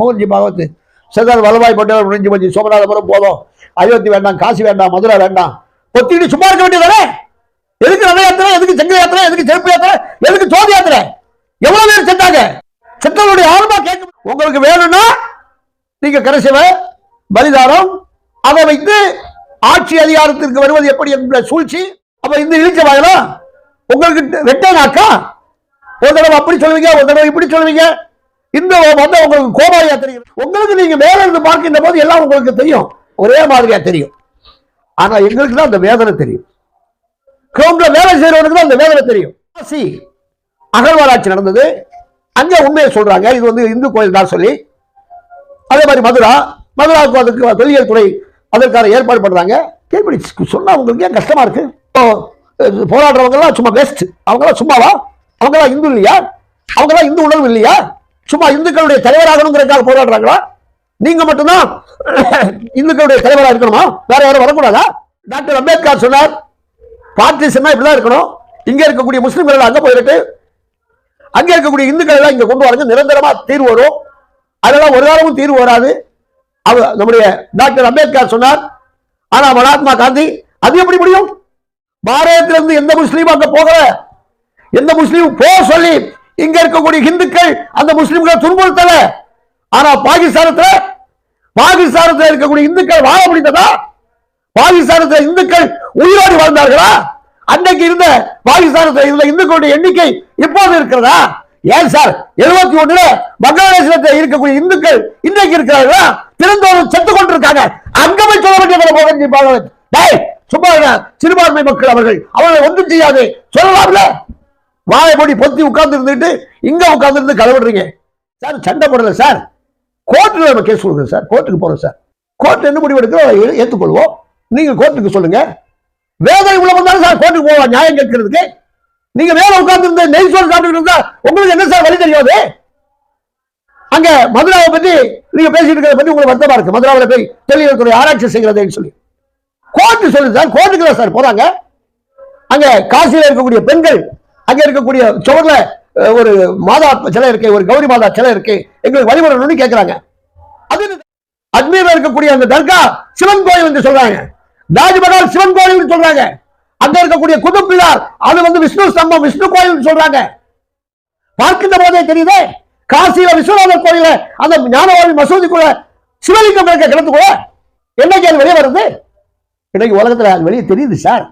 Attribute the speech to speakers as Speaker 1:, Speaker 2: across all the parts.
Speaker 1: மோகன்ஜி பாகவத் சர்தார் வல்லபாய் பட்டேல் முடிஞ்சு போச்சு, சோமநாதபுரம் போதும், அயோத்தி வேண்டாம், காசி வேண்டாம், மதுரை வேண்டாம், பொத்திட்டு சும்மா இருக்க வேண்டியதானே? எதுக்கு ரத யாத்திரை, எதுக்கு சங்கர யாத்திரை, எதுக்கு செருப்பு யாத்திரை, எதுக்கு ஜோதி யாத்திரை? எவ்வளவு பேர் செத்தாங்க? செத்தவருடைய ஆர்வமா கேட்க. உங்களுக்கு வேணும்னா நீங்க கரைசவ பலிதானம் அதை வைத்து ஆட்சி அதிகாரத்திற்கு வருவது எப்படி என்ற சூழ்ச்சி. அப்ப இந்த இழிச்ச வாயலாம் உங்களுக்கு வெட்ட நாக்கா? ஒரு தடவை அப்படி சொல்லுவீங்க, ஒரு தடவை இப்படி சொல்லுவீங்க. இந்த வந்து உங்களுக்கு கோபாயா தெரியும். உங்களுக்கு நீங்க மேல இருந்து பார்க்கின்ற போது எல்லாம் உங்களுக்கு தெரியும், ஒரே மாதிரியா தெரியும். ஆனா எங்களுக்கு தான் அந்த வேதனை தெரியும். கிரவுண்ட்ல வேலை செய்யறவனுக்கு தான் அந்த வேதனை தெரியும். அகழ்வாராய்ச்சி நடந்தது, அங்க உண்மையை சொல்றாங்க, இது வந்து இந்து கோயில் தான் சொல்லி. அதே மாதிரி மதுராவுக்கு அதுக்கு தொல்லியல் துறை அதற்கான ஏற்பாடு பண்றாங்க. இப்படி சொன்னா உங்களுக்கு ஏன் கஷ்டமா இருக்கு? போராடுறவங்க எல்லாம் சும்மா வேஸ்ட். அவங்க எல்லாம் சும்மாவா? அவங்க எல்லாம் இந்து இல்லையா? அவங்க எல்லாம் இந்து உணர்வு இல்லையா? சும்மா இந்துக்களுடைய தலைவராகணுங்கிறதுக்காக போராடுறாங்களா? நீங்க மட்டும்தான் இந்துக்களுடைய தலைவராக இருக்கணுமா? வேற யாரும் வரக்கூடாதா? டாக்டர் அம்பேத்கர் சொன்னார், பார்ட்டிஷன்னா இப்படிதான் இருக்கணும். இங்க இருக்கக்கூடிய முஸ்லிம்கள் அங்க போயிட்டு அங்க இருக்கக்கூடிய இந்துக்கள் எல்லாம் இங்க கொண்டு வராங்க, நிரந்தரமா தீர்வு வரும். அதெல்லாம் ஒரு காலமும் தீர்வு வராது. நம்முடைய டாக்டர் அம்பேத்கர் சொன்னார். ஆனா மகாத்மா காந்தி அது எப்படி முடியும்? பாரதத்திலிருந்து எந்த முஸ்லீம் அங்க போகல, எந்த முஸ்லீம் போ சொல்லி இங்க இருக்கக்கூடிய இந்துக்கள் அந்த முஸ்லிம்களை துன்புறுத்தல. ஆனா பாகிஸ்தானத்தில் இருக்கக்கூடிய இந்துக்கள் வாழ முடிந்ததா? பாகிஸ்தானத்தில் இந்துக்கள் உயிரோடு வாழ்ந்தார்களா? அன்னைக்கு இருந்த பாகிஸ்தானத்தில் இருந்த இந்துக்களுடைய எண்ணிக்கை இப்போது இருக்கிறதா? ஏன் சார் 71 பங்களாதேஷத்தில் இருக்கக்கூடிய இந்துக்கள் இன்றைக்கு இருக்கிறார்களா? திறந்தோறும் செத்து கொண்டிருக்காங்க. அங்க போய் சொல்ல வேண்டிய சும்மா சிறுபான்மை மக்கள் அவர்களை ஒன்றும் செய்யாது சொல்லலாம்ல. வாழைப்படி பொத்தி உட்கார்ந்து இருந்துட்டு இங்க உட்கார்ந்து இருந்து கலவிடுறீங்க சார். சண்டை போடல சார், கோர்ட்டுல நம்ம கேஸ் கொடுக்குறோம் சார், கோர்ட்டுக்கு போறோம் சார். கோர்ட் என்ன முடிவு எடுக்கிறோம் ஏற்றுக்கொள்வோம். நீங்க கோர்ட்டுக்கு சொல்லுங்க. வேதனை உள்ள வந்தாலும் சார் கோர்ட்டுக்கு போவா நியாயம் கேட்கறதுக்கு. நீங்க மேல உட்கார்ந்து இருந்த நெய் சோறு சாப்பிட்டு இருந்தா உங்களுக்கு என்ன சார் வழி தெரியாது? அங்க மதுராவை பத்தி நீங்க பேசிட்டு இருக்கிறத பத்தி உங்களுக்கு வருத்தமா இருக்கு. மதுராவில் போய் தொழில் துறை ஆராய்ச்சி செய்கிறதுன்னு சொல்லி கோர்ட்டு சொல்லுது சார். கோர்ட்டுக்கு தான் சார் போறாங்க. அங்க காசியில இருக்கக்கூடிய பெண்கள், அங்க இருக்கக்கூடிய சுவர்ல ஒரு மாதா சிலை இருக்கு, ஒரு கௌரி மாதா சிலை இருக்கு, எங்களுக்கு வழிபடணும்னு கேட்கிறாங்க. அது அஜ்மீர்ல இருக்கக்கூடிய அந்த தர்கா சிவன் கோயில் என்று சொல்றாங்க, தாஜ்மஹால் சிவன் கோயில் சொல்றாங்க. அங்க இருக்கக்கூடிய குதுப் மினார் அது வந்து விஷ்ணு ஸ்தம்பம், விஷ்ணு கோயில் சொல்றாங்க. பார்க்கின்ற போதே தெரியுதே, காசியில விஸ்வநாதர் கோயில அந்த ஞானவாதி மசூதிக்குள்ள சிவலிங்கம் இருக்க கிடத்துக்குள்ள என்னைக்கு அது வெளியே வருது? இன்னைக்கு உலகத்துல அது வெளியே தெரியுது சார்.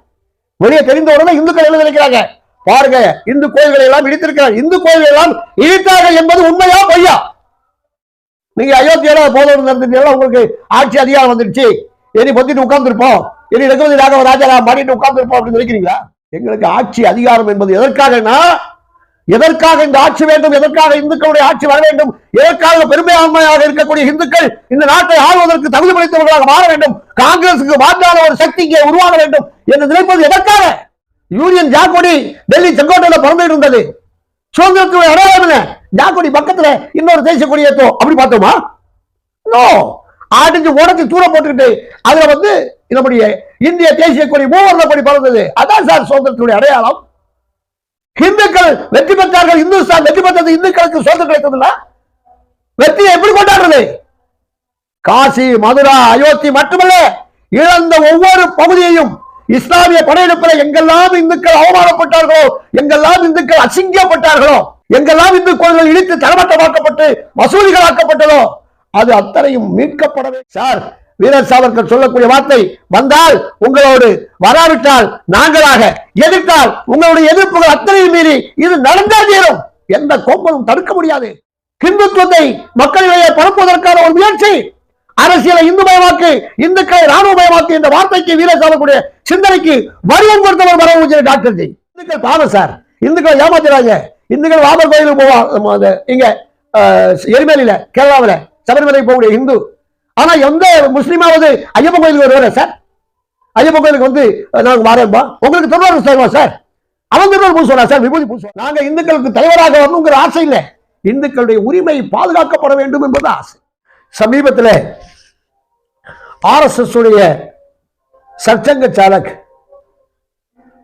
Speaker 1: வெளியே தெரிந்த உடனே இந்துக்கள் என்ன நினைக்கிறாங்க பாருங்க, இந்து கோயில்களை எல்லாம் இடித்திருக்கிறார். இந்து கோயில்கள் எல்லாம் இடித்தார்கள் என்பது உண்மையா பொய்யா? நீங்க அயோத்தியில போதோடு நடந்துட்டீங்களா? உங்களுக்கு ஆட்சி அதிகாரம் வந்துடுச்சு, இனி பொத்திட்டு உட்கார்ந்து இருப்போம், இனி ரகுபதி ராகவ ராஜா மாறிட்டு உட்கார்ந்து இருப்போம் அப்படின்னு நினைக்கிறீங்களா? எங்களுக்கு ஆட்சி அதிகாரம் என்பது எதற்காகனா, எதற்காக இந்த ஆட்சி வேண்டும், எதற்காக இந்துக்களுடைய ஆட்சி வர வேண்டும், எதற்காக பெரும்பான்மையாக இருக்கக்கூடிய இந்துக்கள் இந்த நாட்டை ஆளுவதற்கு தகுதி படைத்தவர்களாக மாற வேண்டும், காங்கிரசுக்கு மாற்றான ஒரு சக்தி இங்கே உருவாக வேண்டும் என்று நினைப்பது எதற்காக? யூனியன் ஜாக்கொடி டெல்லி செங்கோட்டையில பறந்து இருந்தது. சுதந்திரத்துடைய அடையாளம் ஜாக்கொடி பக்கத்துல இன்னொரு தேசிய கொடி ஏற்றோம் அப்படி பார்த்தோமா? நோ. ஆடிஞ்சு உடச்சு தூர போட்டுக்கிட்டு அதுல வந்து நம்முடைய இந்திய தேசிய கொடி மூவர்ண கொடி பறந்தது. அதான் சார் சுதந்திரத்துடைய அடையாளம். இந்துக்கள் வெற்றி பெற்றார்கள், இந்துஸ்தான் வெற்றி பெற்றது, இந்துக்களுக்கு சுதந்திரம் கிடைத்ததுல வெற்றியை எப்படி கொண்டாடுறது? காசி, மதுரா, அயோத்தி மட்டுமல்ல, இழந்த ஒவ்வொரு பகுதியையும் இஸ்லாமிய படையெடுப்பில் எங்கெல்லாம் இந்துக்கள் அவமானப்பட்டார்களோ, எங்கெல்லாம் இந்துக்கள் அசிங்கப்பட்டார்களோ, எங்கெல்லாம் இந்து கோயில்கள் இடித்து தரமட்டமாக்கப்பட்டு மசூதிகளாக்கப்பட்டதோ அது அத்தனையும் மீட்கப்படவே. சார், வீரர் சாவர்கர் சொல்லக்கூடிய வார்த்தை, வந்தால் உங்களோடு, வராவிட்டால் நாங்களாக, எதிர்த்தால் உங்களுடைய எதிர்ப்புகள் அத்தனையும் மீறி இது நடந்தே தீரும், எந்த கோபமும் தடுக்க முடியாது. இந்துத்துவத்தை மக்களிடையே பரப்புவதற்கான ஒரு முயற்சி, அரசியலை இந்துமயமாக்கு, இந்துக்களை ராணுவமயமாக்கு என்ற வார்த்தைக்கு வீரர் சாவக்கூடிய சிந்தனைக்கு வடிவம் கொடுத்தவர் வரவு டாக்டர் ஜி. இந்துக்கள் பாவம் சார், இந்துக்களை ஏமாத்துறாங்க. இந்துக்கள் வாபர் கோயிலுக்கு போவாங்க, இங்க எரிமேலியில கேரளாவில் சபரிமலை போகக்கூடிய இந்து. ஆனா எந்த முஸ்லீமாவது ஐயப்பன் கோயிலுக்கு வருவாரா சார்? ஐயப்பன் கோயிலுக்கு வந்து நாங்க மாறேன்பா, உங்களுக்கு திருவாரூர் செய்வோம் சார், அவங்க திருவாரூர் பூசுவாரா சார், விபூதி பூசுவோம். நாங்க இந்துக்களுக்கு தலைவராக வரணுங்கிற ஆசை இல்லை, இந்துக்களுடைய உரிமை பாதுகாக்கப்பட வேண்டும் என்பது ஆசை. சமீபத்தில் RSS உடைய சச்சங்க சாலக்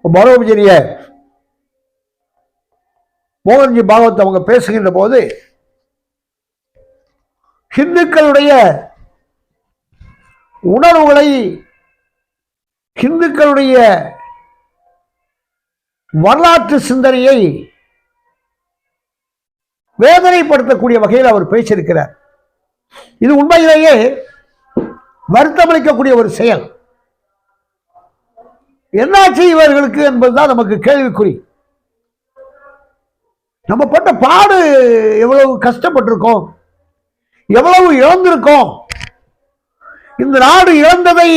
Speaker 1: பரோபஜரிய மோகன்ஜி பாகவத் அவங்க பேசுகின்ற போது ஹிந்துக்களுடைய உணர்வுகளை, ஹிந்துக்களுடைய வரலாற்று சிந்தனையை வேதனைப்படுத்தக்கூடிய வகையில் அவர் பேசியிருக்கிறார். இது உண்மையிலேயே வருத்தமளிக்கக்கூடிய ஒரு செயல். என்னாச்சு இவர்களுக்கு என்பதுதான் நமக்கு கேள்விக்குறி. நம்ம பட்ட பாடு எவ்வளவு கஷ்டப்பட்டிருக்கோம், எவ்வளவு இழந்திருக்கோம். இந்த நாடு இழந்ததை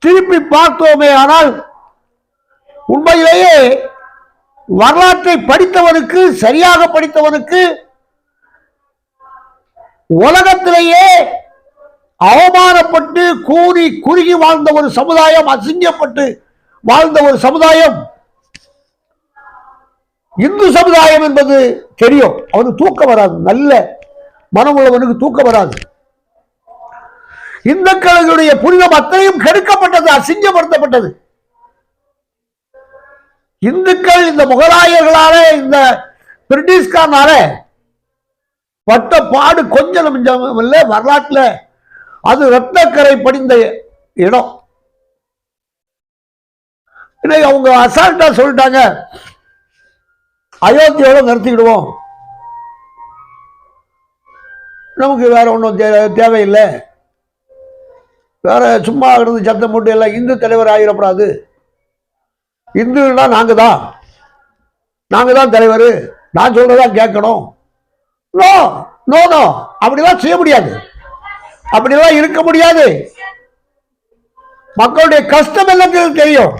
Speaker 1: திருப்பி பார்த்தோமே ஆனால் உண்மையிலேயே வரலாற்றை படித்தவனுக்கு, சரியாக படித்தவனுக்கு உலகத்திலேயே அவமானப்பட்டு கூறி குறுகி வாழ்ந்த ஒரு சமுதாயம், அசிங்கப்பட்டு வாழ்ந்த ஒரு சமுதாயம் இந்து சமுதாயம் என்பது தெரியும். அவனுக்கு தூக்கம் வராது, நல்ல மனம் உள்ளவனுக்கு தூக்கம் வராது. இந்துக்களுடைய புனிதம் அத்தனையும் கெடுக்கப்பட்டது, அசிங்கப்படுத்தப்பட்டது. இந்துக்கள் இந்த முகலாயர்களால, இந்த பிரிட்டிஷ்காரனால பட்ட பாடு கொஞ்சம் இல்லை. வரலாற்றில் அது ரத்தக்கரை படிந்த இடம். இன்னைக்கு அவங்க அசால்ட்டா சொல்லிட்டாங்க, அயோத்தியோட நிறுத்திக்கிடுவோம், நமக்கு வேற ஒன்றும் தேவையில்லை, வேற சும்மா இருந்து சத்தம் போட்டு எல்லாம் இந்து தலைவர் ஆகிடப்படாது, இந்துன்னா நாங்க தான் தலைவர், நான் சொல்றதான் கேட்கணும். நோ நோ நோ, அப்படிலாம் செய்ய முடியாது, அப்படிலாம் இருக்க முடியாது. மக்களுடைய கஷ்டம் எல்லாம் தெரியும்.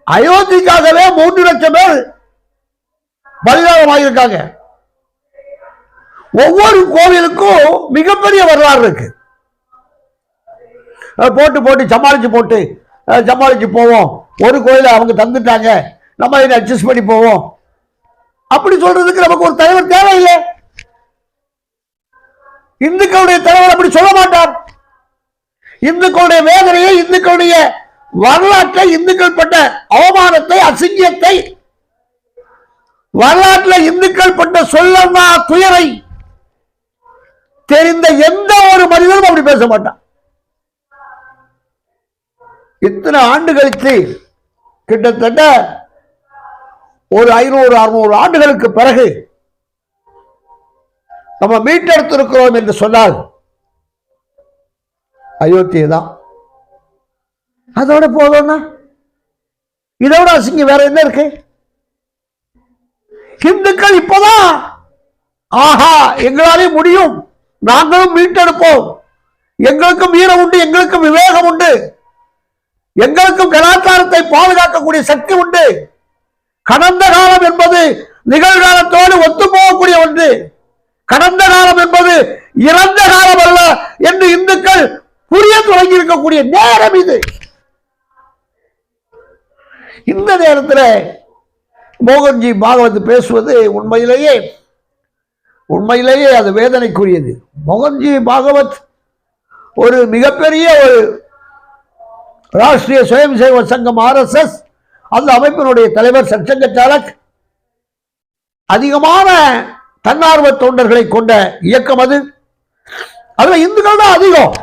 Speaker 1: அயோத்திக்காகவே 3 லட்சம் பேர் பலிதானமாயிருக்காங்க. ஒவ்வொரு கோவிலுக்கும் மிகப்பெரிய வரலாறு இருக்கு. போட்டு சமாளிச்சு போவோம். ஒரு கோயிலை அவங்க தந்துட்டாங்க, நம்ம இதை அட்ஜஸ்ட் பண்ணி போவோம். அப்படி சொல்றதுக்கு நமக்கு ஒரு தலைவர் தேவையில்லை. இந்துக்களுடைய தலைவர் அப்படி சொல்ல மாட்டார். இந்துக்களுடைய வேதனையை, இந்துக்களுடைய வரலாற்றை, இந்துக்கள் பட்ட அவமானத்தை, அசிங்கத்தை, வரலாற்றில் இந்துக்கள் பட்ட சொல்லமா துயரை தெரிந்த எந்த ஒரு மனிதனும் அப்படி பேச மாட்டான். இத்தனை ஆண்டு கழித்து, கிட்டத்தட்ட ஒரு 500-600 ஆண்டுகளுக்கு பிறகு நம்ம மீட்டெடுத்திருக்கிறோம் என்று சொன்னால் அயோத்தியை தான். அதோட போதும்னா இதோட அசிங்கம் வேற என்ன இருக்கு? இந்துக்கள் இப்பதான் ஆஹா எங்களாலே முடியும், நாங்களும் மீட்டெடுப்போம், எங்களுக்கும் வீரம் உண்டு, எங்களுக்கும் விவேகம் உண்டு, எங்களுக்கும் கலாச்சாரத்தை பாதுகாக்கக்கூடிய சக்தி உண்டு, கடந்த காலம் என்பது நிகழ்காலத்தோடு ஒத்து போகக்கூடிய ஒன்று, கடந்த காலம் என்பது இறந்த காலம் அல்ல என்று இந்துக்கள் புரிய தொடங்கி இருக்கக்கூடிய நேரம் இது. இந்த நேரத்தில் மோகன்ஜி பாகவத் பேசுவது உண்மையிலேயே அது வேதனைக்குரியது. மோகன்ஜி பாகவத் ஒரு மிகப்பெரிய ஒரு ராஷ்டிரிய சுயம் சேவக் சங்கம் RSS அந்த அமைப்பினுடைய தலைவர், சத்சங்க சாலக். அதிகமான தன்னார்வ தொண்டர்களை கொண்ட இயக்கம் அது. அதுல இந்துக்கள் தான் அதிகம்.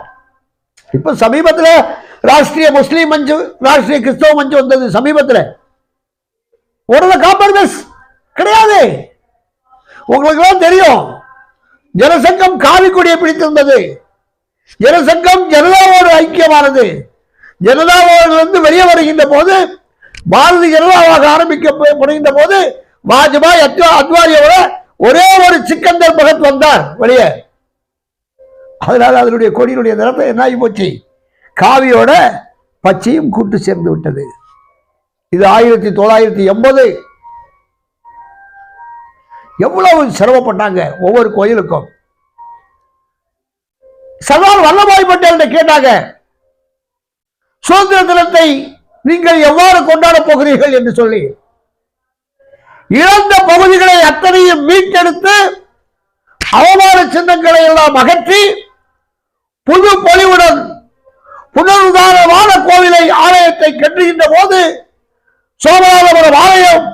Speaker 1: இப்ப சமீபத்தில் ராஷ்டிரிய முஸ்லீம் மஞ்சு, ராஷ்டிரிய கிறிஸ்தவ மஞ்சு வந்தது. சமீபத்தில் ஒரு காம்ப்ரமைஸ் கிடையாது. உங்களுக்கு எல்லாம் தெரியும், ஜனசங்கம் காவிக்கொடியை பிடித்திருந்தது. ஜனசங்கம் ஜனதாவோடு ஐக்கியமானது. ஜனதாவோடு வெளியே வருகின்ற போது, பாரதிய ஜனதாவாக ஆரம்பிக்க முனைகின்ற போது, வாஜ்பாய் அத்வாரியோட ஒரே ஒரு சிக்கந்தர் பகத் வந்தார் வெளியே. அதனால அதனுடைய கொடியினுடைய நிறத்தை என்ன ஆகி போச்சு, காவியோட பச்சையும் கூட்டு சேர்ந்து விட்டது. இது 1980. எவ்வளவு சிரமப்பட்டாங்க ஒவ்வொரு கோயிலுக்கும். சர்தார் வல்லபாய் பட்டேல் கேட்டாங்க, சுதந்திர தினத்தை நீங்கள் எவ்வாறு கொண்டாட போகிறீர்கள் என்று சொல்லி. இழந்த பகுதிகளை அத்தனையும் மீட்டெடுத்து, அவமான சின்னங்களை எல்லாம் அகற்றி, புது பொலிவுடன் புனருதாரணமான கோவிலை, ஆலயத்தை கட்டுகின்ற போது, சோமநாதபுரம் ஆலயம்,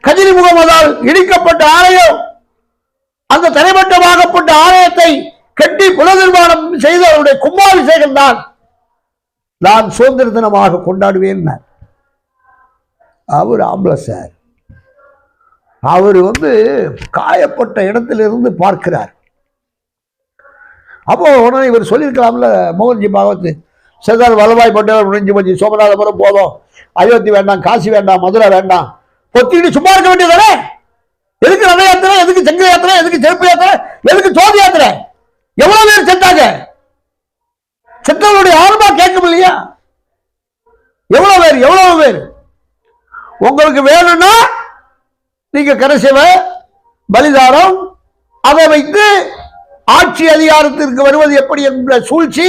Speaker 1: கஜினி முகமதால் இடிக்கப்பட்ட ஆலயம், அந்த தரைமட்டமாகப்பட்ட ஆலயத்தை கட்டி புனர்நிர்மாணம் செய்த அவருடைய கும்பாபிஷேகம் தான் நான் சுதந்திர தினமாக கொண்டாடுவேன். அவர் ஆம்பளை சார். அவர் காயப்பட்ட இடத்திலிருந்து பார்க்கிறார். அப்போ உடனே இவர் சொல்லியிருக்கலாம்ல, மோகன்ஜி பாகவத், சர்தார் வல்லபாய் பட்டேல் முடிஞ்சு போச்சு, சோமநாதபுரம் போதும், அயோத்தி வேண்டாம், காசி வேண்டாம், மதுரை வேண்டாம், பொத்திட்டு சும்மா இருக்க வேண்டியதானே? எதுக்கு ரத யாத்திரை, எதுக்கு சங்கர யாத்திரை, எதுக்கு செருப்பு யாத்திரை, எதுக்கு ஜோதி யாத்திரை? எவ்வளவு பேர் செத்தாங்க? செத்தவருடைய ஆர்வமா கேட்கும் இல்லையா? எவ்வளவு பேர்? உங்களுக்கு வேணும்னா நீங்க கரசேவ பலிதானம் அதை வைத்து ஆட்சி அதிகாரத்திற்கு வருவது எப்படி என்ற சூழ்ச்சி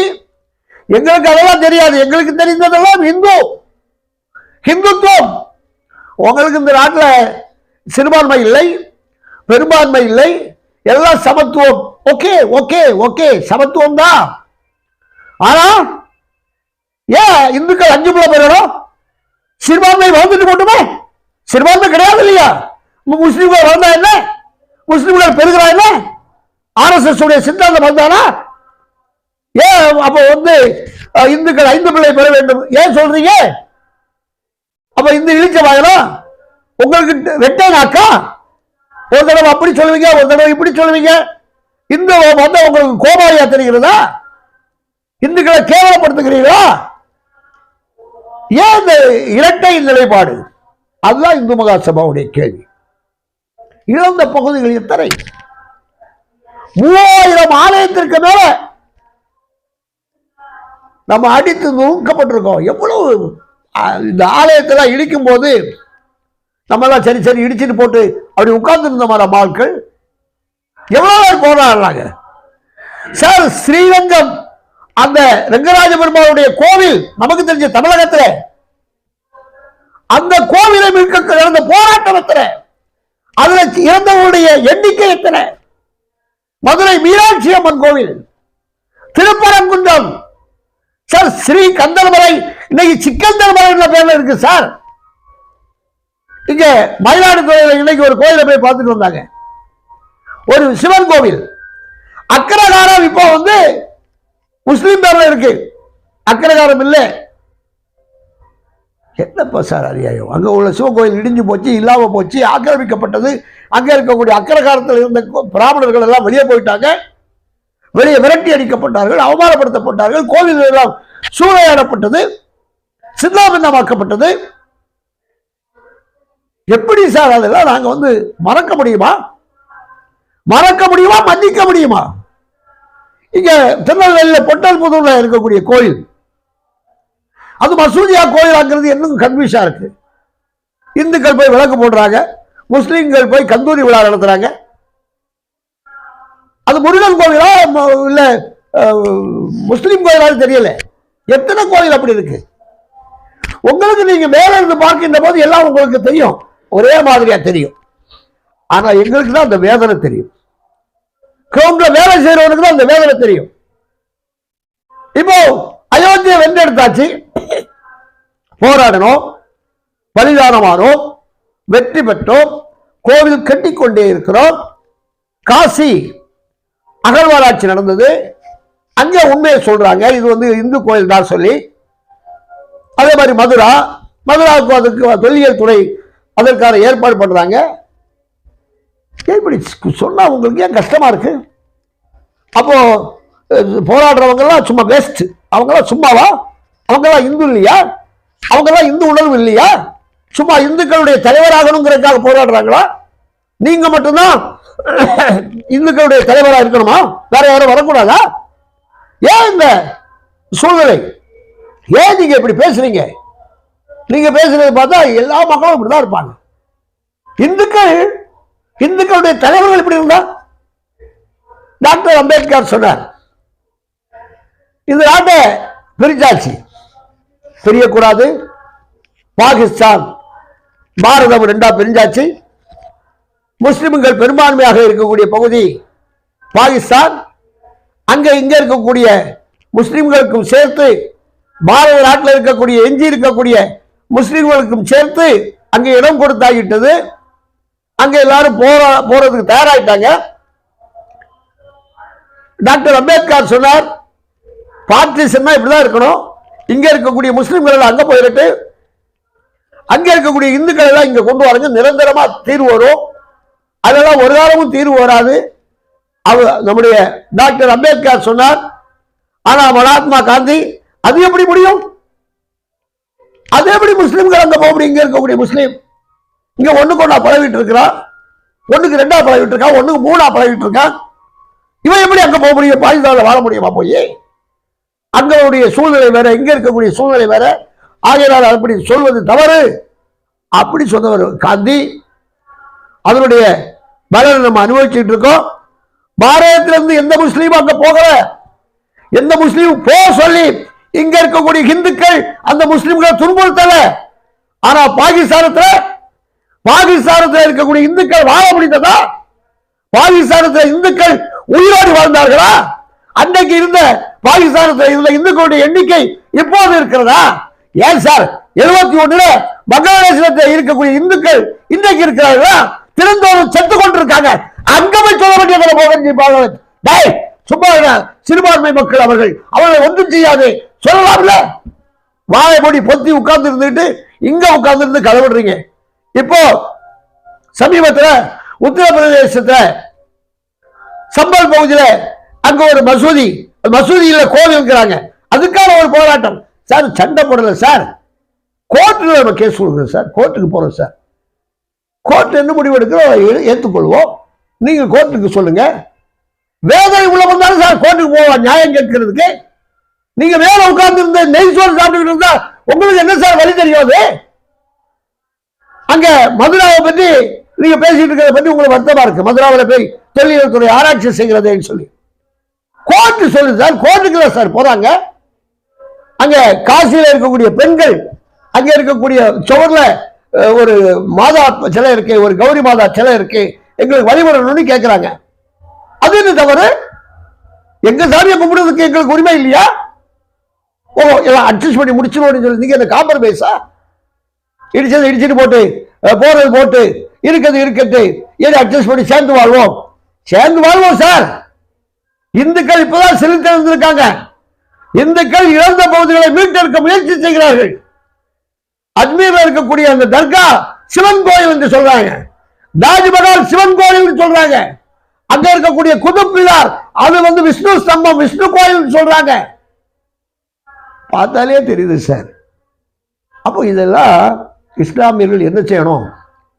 Speaker 1: எங்களுக்கு அதெல்லாம் தெரியாது. எங்களுக்கு தெரிந்ததெல்லாம் ஹிந்துத்துவம். உங்களுக்கு இந்த நாட்டில் சிறுபான்மை இல்லை, பெரும்பான்மை இல்லை, எல்லாம் சமத்துவம். ஓகே ஓகே ஓகே, சமத்துவம் தான். ஆனா ஏன் இந்துக்கள் 5 பிள்ளை பெறணும்? சிறுபான்மை வளர்ந்துட்டு போட்டுமே. சிறுபான்மை கிடையாது இல்லையா? முஸ்லிம்கள் வளர்ந்தா என்ன? முஸ்லிம்கள் பெருகிறா என்ன? RSS உடைய சித்தாந்தம் வந்தானா? ஏன் அப்போ இந்துக்கள் 5 பிள்ளை பெற வேண்டும் ஏன் சொல்றீங்க? அப்ப இந்த இழிச்ச வாயலாம் உங்களுக்கு வெட்ட நாக்கா? ஒரு தடவை அப்படி சொல்லுவீங்க, ஒரு தடவை இப்படி சொல்லுவீங்க. இந்த உங்களுக்கு கோபாலியா தெரிகிறதா? இந்துக்களை கேவலப்படுத்துகிறீர்களா? ஏன் இந்த இரட்டை நிலைப்பாடு? அதுதான் இந்து மகாசபாவுடைய கேள்வி. இழந்த பகுதிகள் எத்தனை? 3000 ஆலயத்திற்கு மேல நம்ம அடித்து நுணுக்கப்பட்டிருக்கோம். எவ்வளவு இந்த ஆலயத்தில் இடிக்கும் போது நம்ம எல்லாம் சரி சரி இடிச்சுட்டு போட்டு அப்படி உட்கார்ந்து இருந்த மாதிரி ஆட்கள் எவ்வளவு பேர் போராடுறாங்க சார். ஸ்ரீரங்கம் அந்த ரங்கராஜ பெருமாளுடைய கோவில் நமக்கு தெரிஞ்ச தமிழகத்தில் அந்த கோவிலை மீட்க நடந்த போராட்டம் எத்தனை? அதுல இறந்தவருடைய எண்ணிக்கை எத்தனை? மதுரை மீனாட்சி அம்மன் கோவில், திருப்பரங்குன்றம் சார், ஸ்ரீ கந்தர்மலை, இன்னைக்கு சிக்கந்தர்மலை என்ற பேர்ல இருக்கு சார். இங்க மயிலாடுதுறையில் இன்னைக்கு ஒரு கோயிலை போய் பார்த்துட்டு வந்தாங்க, ஒரு சிவன் கோவில். அக்கரகாரம் இப்போ முஸ்லிம் பேர்ல இருக்கு, அக்கரகாரம் இல்லை. என்னப்பா சார் அநியாயம்? அங்க உள்ள சிவன் கோயில் இடிஞ்சு போச்சு, இல்லாம போச்சு, ஆக்கிரமிக்கப்பட்டது. அங்க இருக்கக்கூடிய அக்கரகாரத்தில் இருந்த பிராமணர்கள் எல்லாம் வெளியே போயிட்டாங்க, வெளியே விரட்டி அடிக்கப்பட்டார்கள், அவமானப்படுத்தப்பட்டார்கள், கோவில் எல்லாம் சூறையாடப்பட்டது, சின்னாபின்னமாக்கப்பட்டது. எப்படி சார் அதெல்லாம் நாங்க மறக்க முடியுமா? மன்னிக்க முடியுமா? இங்க திருநெல்வேலியில் பொட்டல் புதூர்ல இருக்கக்கூடிய கோயில், அது மசூதியா கோயிலாங்கிறது இன்னும் கன்ஃபியூஷா இருக்கு. இந்துக்கள் போய் விளக்கு போடுறாங்க, முஸ்லிம்கள் போய் கந்தூரி விழா நடத்துறாங்க. அது முருகன் கோயிலா இல்ல முஸ்லிம் கோயிலான்னு தெரியல. எத்தனை கோயில் அப்படி இருக்கு? உங்களுக்கு நீங்க மேல இருந்து பார்க்கின்ற போது எல்லாம் உங்களுக்கு தெரியும், ஒரே மாதிரியா தெரியும். ஆனா எங்களுக்கு தான் அந்த வேதனை தெரியும். கிரவுண்ட்ல வேலை செய்யறவனுக்கு தான் அந்த வேதனை தெரியும். இப்போ அயோத்தியை வென்றெடுத்தாச்சு, போராடணும், பலிதானமானோம், வெற்றி பெற்றோம், கோவில் கட்டிக்கொண்டே இருக்கிறோம். காசி அகழ்வாராய்ச்சி நடந்தது, அங்கே உண்மையை சொல்றாங்க, இது இந்து கோயில் தான் சொல்லி. அதே மாதிரி மதுராவுக்கு அதுக்கு தொல்லியல் துறை அதற்கான ஏற்பாடு பண்றாங்க. இப்படி சொன்னா உங்களுக்கு ஏன் கஷ்டமா இருக்கு? அப்போ போராடுறவங்க எல்லாம் சும்மா வேஸ்ட், அவங்க எல்லாம் சும்மாவா? அவங்க எல்லாம் இந்து இல்லையா? அவங்க எல்லாம் இந்து உணர்வு இல்லையா? சும்மா இந்துக்களுடைய தலைவராகணுங்கிறதுக்காக போராடுறாங்களா? நீங்க மட்டும்தான் இந்துக்களுடைய தலைவராக இருக்கணுமா? வேற யாரும் வரக்கூடாதா? ஏன் இந்த சூழ்நிலை? ஏன் நீங்க இப்படி பேசுறீங்க? நீங்க பேசுறதை பார்த்தா எல்லா மக்களும் இப்படிதான் இருப்பாங்க. இந்துக்களுடைய தலைவர்கள் இப்படி இருந்தா? டாக்டர் அம்பேத்கர் சொன்னார், இந்த நாட்டை பிரிச்சாச்சு, பிரியக்கூடாது. பாகிஸ்தான் பாரதம் 2ஆ பிரிஞ்சாச்சு. முஸ்லிம்கள் பெரும்பான்மையாக இருக்கக்கூடிய பகுதி பாகிஸ்தான், அங்க இங்க இருக்கக்கூடிய முஸ்லிம்களுக்கும் சேர்த்து பாரத நாட்டில் இருக்கக்கூடிய எஞ்சி இருக்கக்கூடிய முஸ்லிம்களுக்கும் சேர்த்து அங்கே இடம் கொடுத்தாகிட்டது. அங்க எல்லாரும் போறதுக்கு தயாராயிட்டாங்க. டாக்டர் அம்பேத்கர் சொன்னார், பார்ட்டிஷன் இப்படிதான் இருக்கணும். இங்க இருக்கக்கூடிய முஸ்லிம்கள் அங்க போயிட்டு அங்க இருக்கக்கூடிய இந்துக்கள் எல்லாம் இங்க கொண்டு வராங்க, நிரந்தரமா தீர்வு வரும். அதெல்லாம் ஒரு காலமும் தீர்வு வராது. நம்முடைய டாக்டர் அம்பேத்கர் சொன்னார். ஆனா மகாத்மா காந்தி அது எப்படி முடியும்? அது எப்படி முஸ்லிம்கள் அங்க போக முடியும்? இங்க இருக்கக்கூடிய முஸ்லீம் இங்க ஒண்ணுக்கு ஒண்ணா பழகிட்டு இருக்கிறான், ஒண்ணுக்கு ரெண்டா பழகிட்டு இருக்கான், ஒண்ணுக்கு மூணா பழகிட்டு இருக்கான். இவன் எப்படி அங்க போக முடியும்? பாகிஸ்தான்ல வாழ முடியுமா? போய் அங்களுடைய சூழ்நிலை வேற, இங்க இருக்கக்கூடிய சூழ்நிலை வேற. ஆகையால் அப்படி சொல்வது தவறு. அப்படி சொன்னவர் காந்தி. அதனுடைய பலனை நம்ம அனுபவிச்சுட்டு இருக்கோம். பாரதத்திலிருந்து எந்த முஸ்லீமும் அங்க போகல. எந்த முஸ்லீம் போக சொல்லி இங்க இருக்கக்கூடிய இந்துக்கள் அந்த முஸ்லிம்களை துன்புறுத்தல. ஆனா பாகிஸ்தானத்துல இருக்கக்கூடிய இந்துக்கள் வாழ முடிந்ததா? பாகிஸ்தானத்தில் இந்துக்கள் உயிரோடு வாழ்ந்தார்களா? அன்றைக்கு இருந்த பாகிஸ்தானத்தில் இருந்த இந்துக்களுடைய எண்ணிக்கை இப்போது இருக்கிறதா? ஏன் சார் 71 பங்களாதேசத்தில் இருக்கக்கூடிய இந்துக்கள் இன்றைக்கு இருக்கிறார்களா? திறந்தோறும் செத்து கொண்டிருக்காங்க. அங்க போய் சொல்ல வேண்டிய சும்மா சிறுபான்மை மக்கள் அவர்களை ஒன்றும் செய்யாது சொல்லலாம்ல. வாயை மூடி பொத்தி உட்கார்ந்து இருந்துட்டு இங்க உட்கார்ந்து இருந்து கலவிடுறீங்க. இப்போ சமீபத்தில் உத்தரப்பிரதேசத்துல சம்பல் பகுதியில அங்க ஒரு மசூதியில கோவில் இருக்கிறாங்க. அதுக்கான ஒரு போராட்டம். சார் சண்டை போடல சார், கோர்ட்டுல நம்ம கேஸ் கொடுக்குறோம் சார், கோர்ட்டுக்கு போறோம் சார். கோர்ட் என்ன முடிவு எடுக்கிறோம் ஏற்றுக்கொள்வோம். நீங்க கோர்ட்டுக்கு சொல்லுங்க. வேதனை உள்ள வந்தாலும் சார் கோர்ட்டுக்கு போவோம் நியாயம் கேட்கறதுக்கு. நீங்க மேல உட்கார்ந்து இருந்த நெய் சோறு சாப்பிட்டு இருந்தா உங்களுக்கு என்ன சார் வழி தெரியாது? அங்க மதுராவை பற்றி நீங்க பேசிட்டு இருக்கிறத பற்றி உங்களுக்கு வருத்தமா இருக்கு. மதுராவில் போய் தொழில் துறை ஆராய்ச்சி செய்கிறதுன்னு சொல்லி கோர்ட்டு சொல்லுது சார். கோர்ட்டுக்குள்ள சார் போறாங்க. அங்க காசியில இருக்கக்கூடிய பெண்கள் அங்க இருக்கக்கூடிய சுவர்ல ஒரு மாதா சிலை இருக்கு, ஒரு கௌரி மாதா சிலை இருக்கு, எங்களுக்கு வழிபடணும்னு கேட்கிறாங்க. அது என்ன தவறு? எங்க சாமியை கும்பிடுறதுக்கு எங்களுக்கு உரிமை இல்லையா? ஓ எல்லாம் அட்ஜஸ்ட் பண்ணி முடிச்சிடும் சொல்லி நீங்க என்ன காம்ப்ரமைஸா? இடிச்சிட்டு போட்டு போறது போட்டு இருக்கட்டு ஏன் அட்ஜஸ்ட் பண்ணி சேர்ந்து வாழ்வோம் சார். இந்துக்கள் இப்பதான் செலுத்திருக்காங்க. இந்துக்கள் இழந்த பகுதிகளை மீட்டெடுக்க முயற்சி செய்கிறார்கள். அஜ்மீர்ல இருக்கக்கூடிய அந்த தர்கா சிவன் கோயில் என்று சொல்றாங்க, தாஜ்மஹால் சிவன் கோயில் சொல்றாங்க. அங்க இருக்கக்கூடிய குதுப் மினார் அது விஷ்ணு ஸ்தம்பம், விஷ்ணு கோயில் சொல்றாங்க. பார்த்தாலே தெரியுது சார். அப்போ இதெல்லாம் இஸ்லாமியர்கள் என்ன செய்யணும்?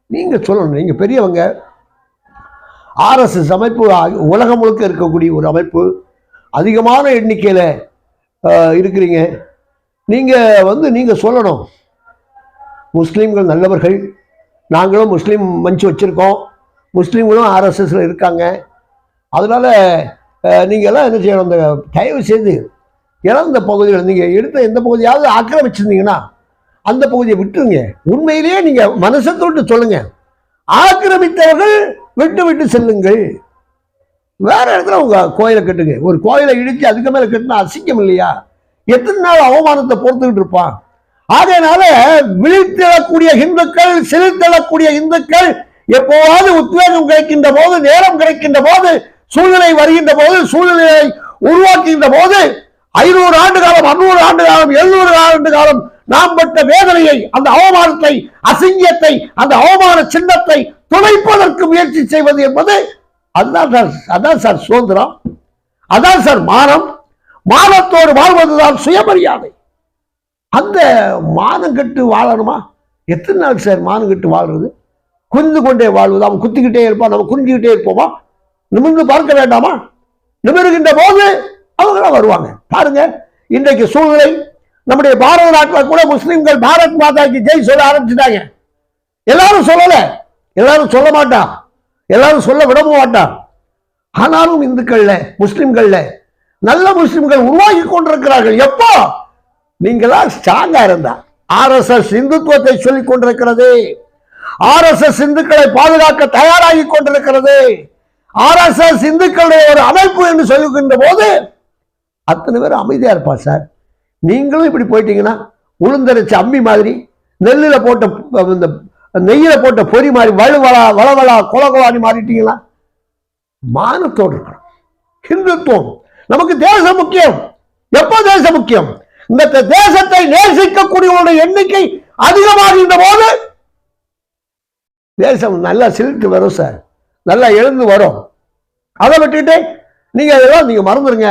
Speaker 1: நீங்க சொல்லணும். நீங்க பெரியவங்க. RSS அமைப்பு உலகம் முழுக்க இருக்கக்கூடிய ஒரு அமைப்பு. அதிகமான எண்ணிக்கையில இருக்கிறீங்க. நீங்க சொல்லணும். முஸ்லீம்கள் நல்லவர்கள், நாங்களும் முஸ்லீம் மஞ்சு வச்சிருக்கோம், முஸ்லீம்களும் RSSல இருக்காங்க. அதனால நீங்க எல்லாம் என்ன செய்யணும்? அந்த தயவு செய்து இழந்த பகுதிகள் நீங்க எடுத்த எந்த பகுதியாவது ஆக்கிரமிச்சிருந்தீங்கன்னா அந்த பகுதியை விட்டுருங்க. உண்மையிலேயே நீங்க மனசை தொட்டு சொல்லுங்க. ஆக்கிரமித்தவர்கள் விட்டு செல்லுங்கள். வேற இடத்துல உங்க கோயிலை கட்டுங்க. ஒரு கோயிலை இடிச்சு அதுக்கு மேல கட்டினா அசிங்கம் இல்லையா? எத்தனை நாள் அவமானத்தை பொறுத்துக்கிட்டு இருப்பான்? அதனால விழித்தெழக்கூடிய இந்துக்கள், சிரித்தெழக்கூடிய இந்துக்கள் எப்போவாது உத்வேகம் கிடைக்கின்ற போது, நேரம் கிடைக்கின்ற போது, சூழ்நிலை வருகின்ற போது, சூழ்நிலையை உருவாக்குகின்ற போது 500 ஆண்டு காலம், 600 ஆண்டு காலம், 700 ஆண்டு காலம் நாம் பட்ட வேதனையை, அந்த அவமானத்தை, அசிங்கத்தை, அந்த அவமான சின்னத்தை துடைப்பதற்கு முயற்சி செய்வது என்பது அதான் சார் சுதந்திரம், அதான் சார் மானம். மானத்தோடு வாழ்வதுதான் சுயமரியாதை. அந்த மானம் கட்டு வாழணுமா? எத்தனை நாள் சார் மானம் கட்டு வாழ்றது? குனிந்து கொண்டே வாழ்வது. அவன் குத்திக்கிட்டே இருப்பான், நம்ம குனிஞ்சுக்கிட்டே இருப்போமா? நிமிர்ந்து பார்க்க வேண்டாமா? நிமிர்கின்ற போது அவங்க வருவாங்க. பாருங்க இன்றைக்கு சூழ்நிலை. நம்முடைய பாரத நாட்டில் கூட முஸ்லிம்கள் பாரத் மாதாக்கு ஜெய் சொல்ல ஆரம்பிச்சுட்டாங்க. எல்லாரும் சொல்லல, எல்லாரும் சொல்ல மாட்டான், எல்லாரும் சொல்ல விடவும் மாட்டான். ஆனாலும் இந்துக்கள்ல, முஸ்லிம்கள்ல நல்ல முஸ்லிம்கள் உருவாகி கொண்டிருக்கிறார்கள். எப்போ நீங்களா ஸ்ட்ராங்கா இருந்தா. RSS இந்துத்துவத்தை சொல்லிக் கொண்டிருக்கிறது. RSS இந்துக்களை பாதுகாக்க தயாராகி கொண்டிருக்கிறது. RSS இந்துக்களுடைய ஒரு அமைப்பு என்று சொல்லுகின்ற போது அத்தனை பேர் அமைதியா இருப்பா சார். நீங்களும் இப்படி போயிட்டீங்கன்னா உளுந்தரைச்ச அம்மி மாதிரி, நெல்லில போட்ட இந்த நெய்யில போட்ட பொறி மாதிரி வளவளா கொலகொலான்னு மாறிட்டீங்களா? மானத்தோடு இருக்கணும். ஹிந்துத்துவம். நமக்கு தேசம் முக்கியம். எப்போ தேசம் முக்கியம்? இந்த தேசத்தை நேசிக்கக்கூடியவருடைய எண்ணிக்கை அதிகமாகின்ற போது தேசம் நல்லா செலுத்து வரும் சார், நல்லா எழுந்து வரும். அதை விட்டுட்டு நீங்க அதெல்லாம் நீங்க மறந்துருங்க,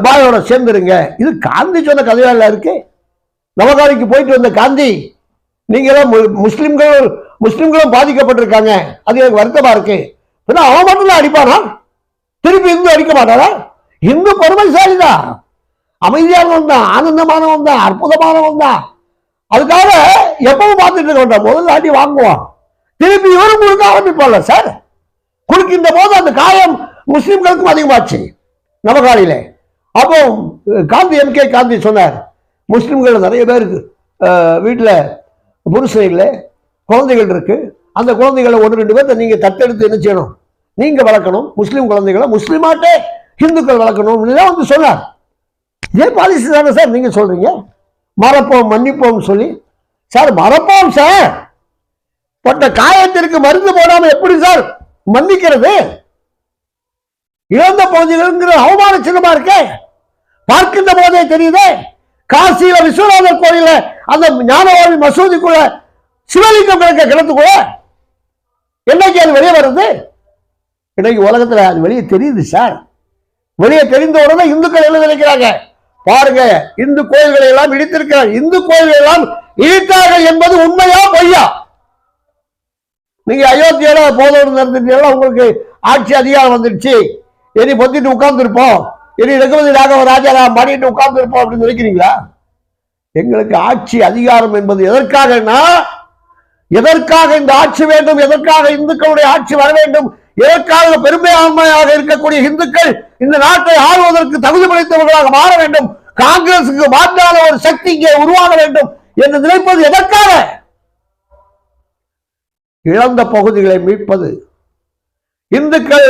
Speaker 1: பாயோட சேர்ந்துருங்க. இது காந்தி சொன்ன கதையால இருக்கு. நவகாரிக்கு போயிட்டு வந்த காந்தி, நீங்க முஸ்லிம்களும் பாதிக்கப்பட்டிருக்காங்க, அது எனக்கு வருத்தமா இருக்கு. அவன் மட்டும் தான் அடிப்பானா? திருப்பி இந்து அடிக்க மாட்டாரா? இந்து பொறுமைசாலிதான், அமைதியானவன் தான், ஆனந்தமானவன் தான், அற்புதமானவன் தான். அதுக்காக எப்பவும் பார்த்துட்டு இருக்க வேண்டாம், முதல்ல அடி வாங்குவான், திருப்பி இவரும் கொடுக்க ஆரம்பிப்பாங்க சார். கொடுக்கின்ற போது அந்த காயம் முஸ்லிம்களுக்கும் அதிகமாச்சு நவகாரியில. அப்போ காந்தி, எம் கே காந்தி சொன்னார், முஸ்லிம்கள் நிறைய பேருக்கு வீட்டில் புருஷன் இல்லை, குழந்தைகள் இருக்கு. அந்த குழந்தைகளை 1-2 பேர்த்த நீங்க தத்தெடுத்து என்ன செய்யணும், நீங்க வளர்க்கணும். முஸ்லீம் குழந்தைகளை முஸ்லீமாட்டே ஹிந்துக்கள் வளர்க்கணும் வந்து சொன்னார். ஏன் பாலிசி தானே சார் நீங்க சொல்றீங்க? மறப்போம் மன்னிப்போம் சொல்லி. சார் மறப்போம் சார், பட்ட காயத்திற்கு மருந்து போடாம எப்படி சார் மன்னிக்கிறது? இழந்த பகுதிகள் அவமான சின்னமா இருக்கே, பார்க்கின்ற போதே தெரியுதே. காசியில விஸ்வநாதர் கோயில அந்த ஞானவாழி மசூதிக்குள்ள சிவலிங்கம் கிடக்க கிடத்துக்குள்ள என்னைக்கு அது வெளியே வருது? இன்னைக்கு உலகத்துல அது வெளியே தெரியுது சார். வெளியே தெரிந்த உடனே இந்துக்கள் என்ன நினைக்கிறாங்க பாருங்க, இந்து கோயில்களை எல்லாம் இடித்திருக்கிறார், இந்து கோயில்களை எல்லாம் இடித்தார்கள் என்பது உண்மையா பொய்யா? நீங்க அயோத்தியோட போதோடு நடந்துட்டீங்கன்னா உங்களுக்கு ஆட்சி அதிகாரம் வந்துடுச்சு, இனி பொத்திட்டு உட்கார்ந்து இருப்போம், இனி ரகுபதி ராகவ ராஜாராம் பாடிட்டு உட்கார்ந்து இருப்போம் அப்படின்னு நினைக்கிறீங்களா? எங்களுக்கு ஆட்சி அதிகாரம் என்பது எதற்காகனா, எதற்காக இந்த ஆட்சி வேண்டும், எதற்காக இந்துக்களுடைய ஆட்சி வர வேண்டும், எதற்காக பெரும்பான்மையாக இருக்கக்கூடிய இந்துக்கள் இந்த நாட்டை ஆளுவதற்கு தகுதி படைத்தவர்களாக மாற வேண்டும், காங்கிரசுக்கு மாற்றான ஒரு சக்தி இங்கே உருவாக வேண்டும் என்று நினைப்பது எதற்காக? இழந்த பகுதிகளை மீட்பது, இந்துக்கள்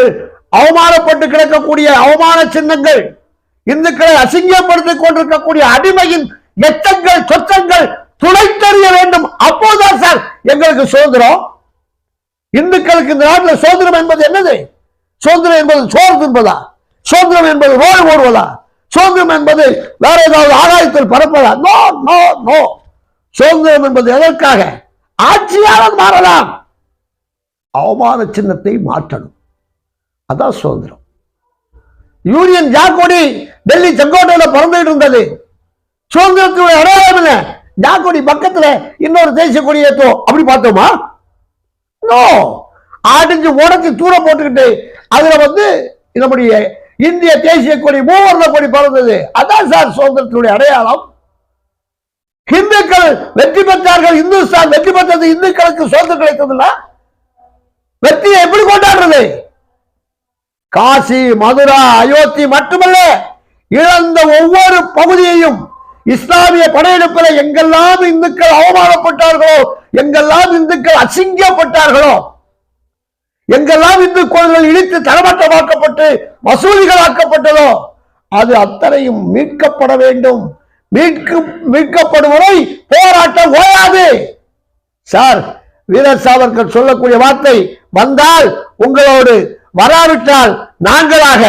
Speaker 1: அவமானப்பட்டு கிடக்கக்கூடிய அவமான சின்னங்கள், இந்துக்களை அசிங்கப்படுத்திக் கொண்டிருக்கக்கூடிய அடிமையின் எச்சங்கள் சொச்சங்கள் துளைத்தெறிய வேண்டும். அப்போதான் சார் எங்களுக்கு சுதந்திரம். இந்துக்களுக்கு இந்த நாட்டில் சுதந்திரம் என்பது என்னது? சுதந்திரம் என்பது சோறு தின்பதா? சுதந்திரம் என்பது ரோடு போடுவதா? சுதந்திரம் என்பது வேற ஏதாவது ஆகாயத்தில் பரப்பதா? No no no. சுதந்திரம் என்பது எதற்காக? ஆட்சியாளர் மாறலாம், அவமான சின்னத்தை மாற்றணும், அதான் சுதந்திரம். யூனியன் ஜாக்கோடி டெல்லி செங்கோட்டையில பறந்துட்டு இருந்தது, சுதந்திரத்துடைய அடையாளம் என்ன? ஜாக்கோடி பக்கத்துல இன்னொரு தேசிய கொடி ஏற்றோம், அப்படி பார்த்தோமா? நோ. ஆடிஞ்சு உடச்சு தூரம் போட்டுக்கிட்டு அதுல நம்முடைய இந்திய தேசிய கொடி மூவர்ண கொடி பறந்தது, அதான் சார் சுதந்திரத்துடைய அடையாளம். இந்துக்கள் வெற்றி பெற்றார்கள், இந்துஸ்தான் வெற்றி பெற்றது, இந்துக்களுக்கு சுதந்திரம் கிடைத்ததுன்னா வெற்றியை எப்படி கொண்டாடுறது? காசி, மதுரா, அயோத்தி மட்டுமல்ல, இழந்த ஒவ்வொரு பகுதியையும் இஸ்லாமிய படையெடுப்பில் எங்கெல்லாம் இந்துக்கள் அவமானப்பட்டார்களோ, எங்கெல்லாம் இந்துக்கள் அசிங்கப்பட்டார்களோ, எங்கெல்லாம் இந்து கோயில்கள் இடித்து தரமட்டமாக்கப்பட்டு மசூதிகளாக்கப்பட்டதோ அது அத்தனையும் மீட்கப்பட வேண்டும். மீட்கப்படும் வரை போராட்டம் ஓயாது. சார், வீரர் சாவர்கர் சொல்லக்கூடிய வார்த்தை, வந்தால் உங்களோடு, வராவிட்டால் நாங்களாக,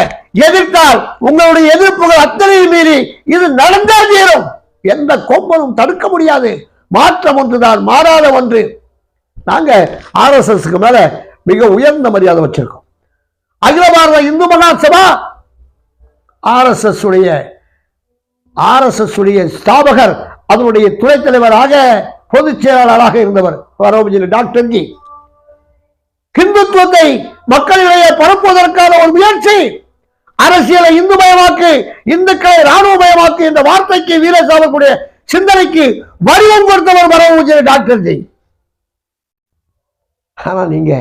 Speaker 1: எதிர்த்தால் உங்களுடைய எதிர்ப்புகள் அத்தனையும் மீறி இது நடந்தே தீரும். எந்த கொம்பனும் தடுக்க முடியாது. மாற்றம் ஒன்றுதான், மாறாத ஒன்று. நாங்க RSSக்கு மேல மிக உயர்ந்த மரியாதை வச்சிருக்கோம். அகில பாரத இந்து மகாசபா RSS உடைய ஸ்தாபகர், அதனுடைய துணைத் தலைவராக, பொதுச் செயலாளராக இருந்தவர் பரோபஜி டாக்டர் ஜி. ஹிந்துத்துவத்தை மக்களிடையே பரப்புவதற்கான ஒரு முயற்சி, அரசியலை இந்துமயமாக்கு, இந்துக்களை ராணுவமயமாக்கு என்ற வார்த்தைக்கு, வீரர் சாவர்கருடைய சிந்தனைக்கு வடிவம் கொடுத்தவர் பரோபஜி டாக்டர் ஜி. ஆனா நீங்க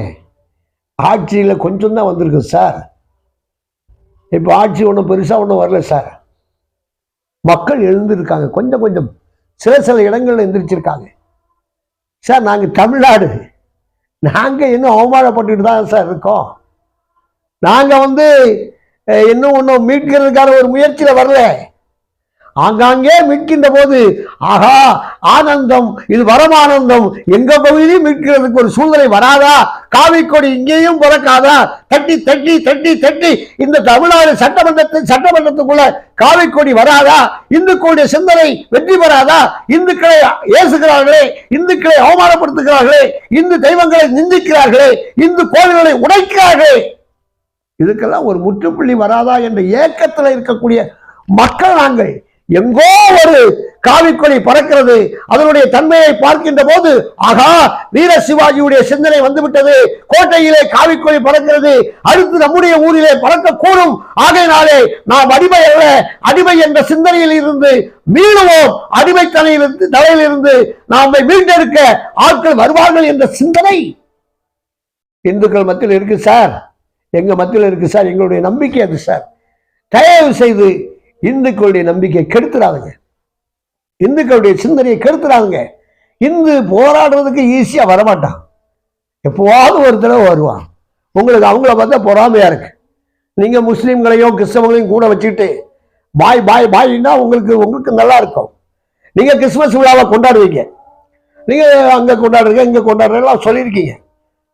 Speaker 1: ஆட்சியில கொஞ்சம் தான் வந்திருக்கு சார். இப்ப ஆட்சி ஒன்றும் பெருசா ஒன்றும் வரல சார். மக்கள் எழுந்திருக்காங்க, கொஞ்சம் கொஞ்சம், சில இடங்கள்ல எந்திரிச்சிருக்காங்க சார். நாங்க தமிழ்நாடு, நாங்க இன்னும் அவமானப்பட்டு தான் சார் இருக்கோம். நாங்க இன்னும் ஒன்றும் மீட்கிறதுக்கான ஒரு முயற்சியில வரல. ஆங்காங்கே மீட்கின்ற போது ஆகா ஆனந்தம், இது வரமானந்தம், எங்க பகுதியிலும் மீட்கிறதுக்கு ஒரு சூழ்நிலை வராதா? காவிக்கொடி இங்கேயும் பிறக்காதா? தட்டி தட்டி தட்டி தட்டி இந்த தமிழ்நாடு சட்டமன்றத்துக்குள்ள காவிக்கொடி வராதா? இந்துக்களுடைய சிந்தனை வெற்றி பெறாதா? இந்துக்களை ஏசுகிறார்களே, இந்துக்களை அவமானப்படுத்துகிறார்களே, இந்து தெய்வங்களை நிந்திக்கிறார்களே, இந்து கோவில்களை உடைக்கிறார்களே, இதுக்கெல்லாம் ஒரு முற்றுப்புள்ளி வராதா என்ற ஏக்கத்தில் இருக்கக்கூடிய மக்கள் நாங்கள். எங்கோ ஒரு காவிக்கொடி பறக்கிறது, அதனுடைய தன்மையை பார்க்கின்ற போது ஆகா வீர சிவாஜியுடைய சிந்தனை வந்துவிட்டது, கோட்டையிலே காவிக்கொடி பறக்கிறது, அடுத்து நம்முடைய ஊரிலே பறக்கக்கூடும், ஆகையினாலே நாம் அடிமை அல்ல, அடிமை என்ற சிந்தனையில் இருந்து மீளுவோம், அடிமை தலையிலிருந்து நாம் மீண்டெடுக்க ஆட்கள் வருவார்கள் என்ற சிந்தனை இந்துக்கள் மத்தியில் இருக்கு சார், எங்க மத்தியில் இருக்கு சார். எங்களுடைய நம்பிக்கை அது சார். தயவு செய்து இந்துக்களுடைய நம்பிக்கை கெடுத்துடாதுங்க, இந்துக்களுடைய சிந்தனையை கெடுத்துடாதுங்க. இந்து போராடுறதுக்கு ஈஸியா வரமாட்டான், எப்போவாவது ஒரு தடவை வருவான். உங்களுக்கு அவங்கள பார்த்தா பொறாமையா இருக்கு. நீங்க முஸ்லீம்களையும் கிறிஸ்தவங்களையும் கூட வச்சுக்கிட்டு பாய் பாய் பாய்னா உங்களுக்கு நல்லா இருக்கும். நீங்க கிறிஸ்துமஸ் விழாவை கொண்டாடுவீங்க, நீங்க அங்க கொண்டாடுறீங்க இங்க கொண்டாடுறீங்க சொல்லியிருக்கீங்க.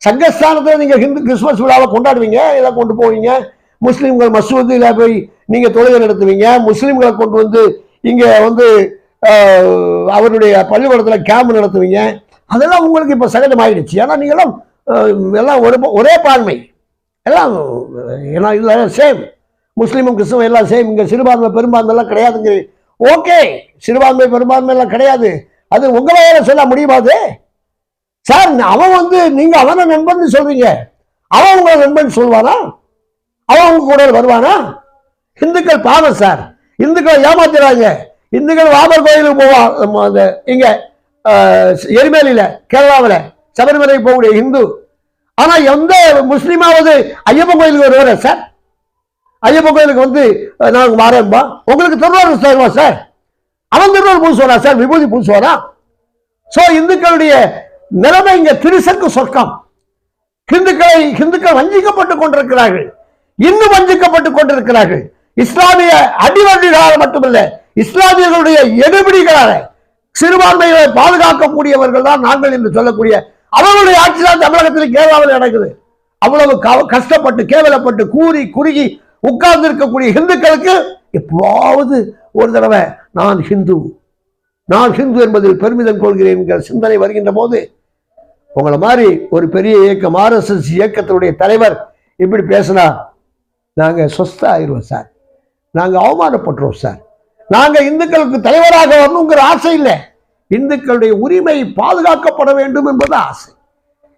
Speaker 1: சங்கஸ்தானத்தில் நீங்க கிறிஸ்துமஸ் விழாவை கொண்டாடுவீங்க, இதை கொண்டு போவீங்க. முஸ்லீம்கள் மசூதியில போய் நீங்க தொழுகை நடத்துவீங்க, முஸ்லீம்களை கொண்டு வந்து இங்க வந்து அவருடைய பள்ளிக்கூடத்தில் கேம்ப் நடத்துவீங்க. அதெல்லாம் உங்களுக்கு இப்ப சகஜமாயிடுச்சு. ஏன்னா நீங்க எல்லாம் ஒரே பான்மை, எல்லாம் ஏன்னா இல்லை சேம், முஸ்லீமும் கிறிஸ்தவம் எல்லாம் சேம். இங்க சிறுபான்மை பெரும்பான்மை எல்லாம் கிடையாதுங்க. ஓகே, சிறுபான்மை பெரும்பான்மை எல்லாம் கிடையாது, அது உங்களால சொல்ல முடியுமாது சார்? அவன் வந்து நீங்க அவன நண்பன் சொல்றீங்க, அவன் உங்களை நண்பன் சொல்வானா? அவன் உங்க கூட வருவானா? இந்துக்கள் பாவம் சார், இந்துக்களை ஏமாத்துறாங்க. இந்துக்கள் வாபர் கோயிலுக்கு போவான், இங்க எரிமேலியில கேரளாவில் சபரிமலைக்கு போகக்கூடிய இந்து. ஆனா எந்த முஸ்லீமாவது ஐயப்பன் கோயிலுக்கு வருவாரா சார்? ஐயப்பன் கோயிலுக்கு வந்து நாங்க மாறேன்பா, உங்களுக்கு திருவாரூர் தருவா சார், அவன் திருவாரூர் பூசுவாரா சார்? விபூதி பூசுவாரா? சோ இந்துக்களுடைய நிலைமை இங்க திருசக்கு சொர்க்கம். இந்துக்கள் வஞ்சிக்கப்பட்டுக் கொண்டிருக்கிறார்கள், இன்னும் வஞ்சிக்கப்பட்டுக் கொண்டிருக்கிறார்கள். இஸ்லாமிய அடிவண்டிகளால் மட்டுமல்ல, இஸ்லாமியர்களுடைய எடுபிடிகளால சிறுபான்மைகளை பாதுகாக்கக்கூடியவர்கள் தான் நாங்கள் என்று சொல்லக்கூடிய அவர்களுடைய ஆட்சி தான் தமிழகத்தில் கேரளாவில் நடக்குது. அவ்வளவு கஷ்டப்பட்டு கேவலப்பட்டு கூறி குறுகி உட்கார்ந்து இருக்கக்கூடிய இந்துக்களுக்கு எப்போது ஒரு தடவை நான் ஹிந்து என்பதில் பெருமிதம் கொள்கிறேன் என்கிற சிந்தனை வருகின்ற போது, உங்களை மாதிரி ஒரு பெரிய இயக்கம் RSS இயக்கத்தினுடைய தலைவர் இப்படி பேசினா நாங்க சொஸ்த ஆயிடுவோம் சார், நாங்க அவமானப்பட்டுருவோம் சார். நாங்க இந்துக்களுக்கு தலைவராக வரணுங்கிற ஆசை இல்லை, இந்துக்களுடைய உரிமை பாதுகாக்கப்பட வேண்டும் என்பது ஆசை,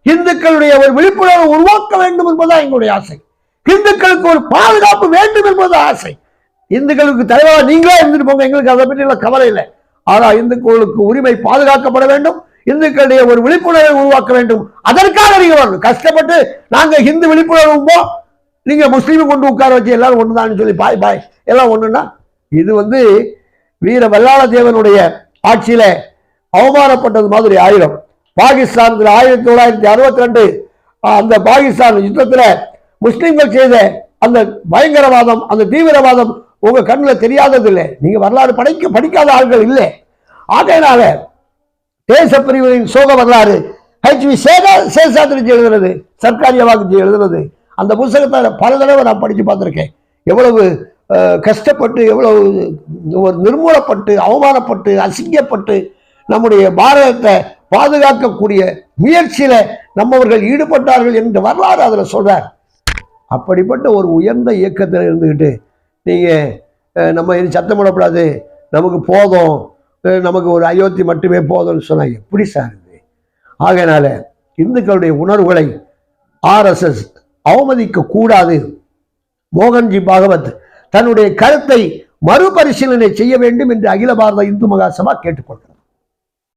Speaker 1: இந்துக்களுடைய ஒரு விழிப்புணர்வு உருவாக்க வேண்டும் என்பதுதான் எங்களுடைய ஆசை, இந்துக்களுக்கு ஒரு பாதுகாப்பு வேண்டும் என்பது ஆசை. இந்துக்களுக்கு தலைவராக நீங்களே இருந்துட்டு போங்க, எங்களுக்கு அதை பற்றி கவலை இல்லை. ஆனா இந்துக்களுக்கு உரிமை பாதுகாக்கப்பட வேண்டும், இந்துக்களுடைய ஒரு விழிப்புணர்வை உருவாக்க வேண்டும். அதற்காக நீங்க வரணும். கஷ்டப்பட்டு நாங்க ஹிந்து விழிப்புணர்வு, நீங்க முஸ்லீம் கொண்டு உட்கார வச்சு எல்லாரும் ஒண்ணுதான் சொல்லி பாய் பாய் எல்லாம் ஒண்ணுன்னா, இது வந்து வீர வல்லாள தேவனுடைய ஆட்சியில அவமானப்பட்டது மாதிரி ஆயிரம். பாகிஸ்தான் 1962 அந்த பாகிஸ்தான் யுத்தத்துல முஸ்லிம்கள் செய்த அந்த பயங்கரவாதம், அந்த தீவிரவாதம் உங்க கண்ணில் தெரியாதது இல்லை, நீங்க வரலாறு படிக்காத ஆட்கள் இல்லை. ஆகையினால தேச பிரிவின் சோக வரலாறு HV சேஷாத்ரிஜி எழுதுறது, சர்க்காரிய வாக்குஜி எழுதுறது, அந்த புத்தகத்தை பல தடவை நான் படிச்சு பார்த்திருக்கேன். எவ்வளவு கஷ்டப்பட்டு, எவ்வளவு ஒரு நிர்மூலப்பட்டு, அவமானப்பட்டு, அசிங்கப்பட்டு நம்முடைய பாரதத்தை பாதுகாக்கக்கூடிய முயற்சியில நம்மவர்கள் ஈடுபட்டார்கள் என்று வரலாறு அதுல சொல்றார். அப்படிப்பட்ட ஒரு உயர்ந்த இயக்கத்தில் இருந்துகிட்டு நீங்க நம்ம இது சத்தம் போடக்கூடாது, நமக்கு போதும், நமக்கு ஒரு அயோத்தி மட்டுமே போதும்னு சொன்னா எப்படி சார் இது? ஆகையினால இந்துக்களுடைய உணர்வுகளை RSS அவமதிக்க கூடாது. மோகன்ஜி பாகவத் தன்னுடைய கருத்தை மறுபரிசீலனை செய்ய வேண்டும் என்று அகில பாரத இந்து மகாசபா கேட்டுக்கொண்டார்.